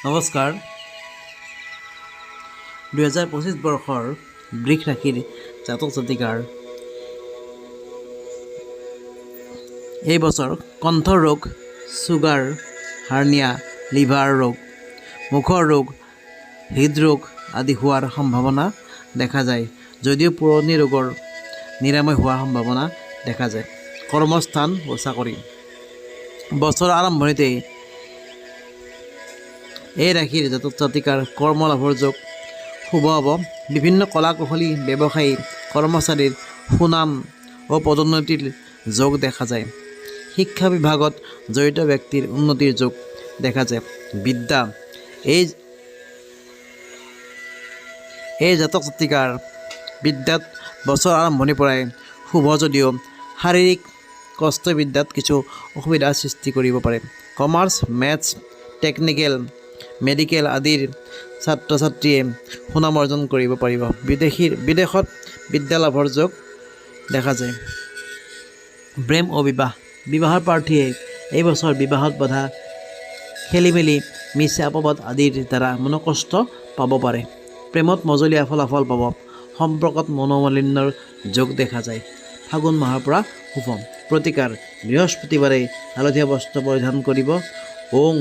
নমস্কাৰ। 2025 বৰ্ষৰ বৃষ ৰাশিৰ জাতক জাতিকাৰ এই বছৰ কণ্ঠ ৰোগ, ছুগাৰ, হাৰ্নিয়া, লিভাৰ ৰোগ, মুখৰ ৰোগ, হৃদৰোগ আদি হোৱাৰ সম্ভাৱনা দেখা যায়। যদিও পুৰণি ৰোগৰ নিৰাময় হোৱাৰ সম্ভাৱনা দেখা যায়। কৰ্মস্থান ও চাকৰি। বছৰৰ আৰম্ভণিতেই এই ৰাশিৰ জাতক জাতিকাৰ কৰ্ম লাভৰ যোগ শুভ হ'ব। বিভিন্ন কলা কুশলী ব্যৱসায়ী কৰ্মচাৰীৰ সুনাম ও পদোন্নতিৰ যোগ দেখা যায়। শিক্ষা বিভাগত জড়িত ব্যক্তিৰ উন্নতিৰ যোগ দেখা যায়। বিদ্যা এই জাতক জাতিকাৰ বিদ্যাত বছৰ আৰম্ভণিৰ পৰাই শুভ যদিও শাৰীৰিক কষ্ট বিদ্যাত কিছু অসুবিধাৰ সৃষ্টি কৰিব পাৰে। কমাৰ্চ, মেথছ, টেকনিকেল, মেডিকেল আদিৰ ছাত্ৰ ছাত্ৰীয়ে সুনাম অৰ্জন কৰিব পাৰিব। বিদেশত বিদ্যা লাভৰ যোগ দেখা যায়। প্ৰেম ও বিবাহৰ প্ৰাৰ্থীয়ে এই বছৰ বিবাহত বাধা, খেলিমেলি, মিছা অপবাদ আদিৰ দ্বাৰা মনোকষ্ট পাব পাৰে। প্ৰেমত মজলীয়া ফলাফল পাব। সম্পৰ্কত মনোমালিন্যৰ যোগ দেখা যায়। ফাগুন মাহৰ পৰা শুভ প্ৰতিকাৰ। বৃহস্পতিবাৰে হালধীয়া বস্ত্ৰ পৰিধান কৰিব। ওং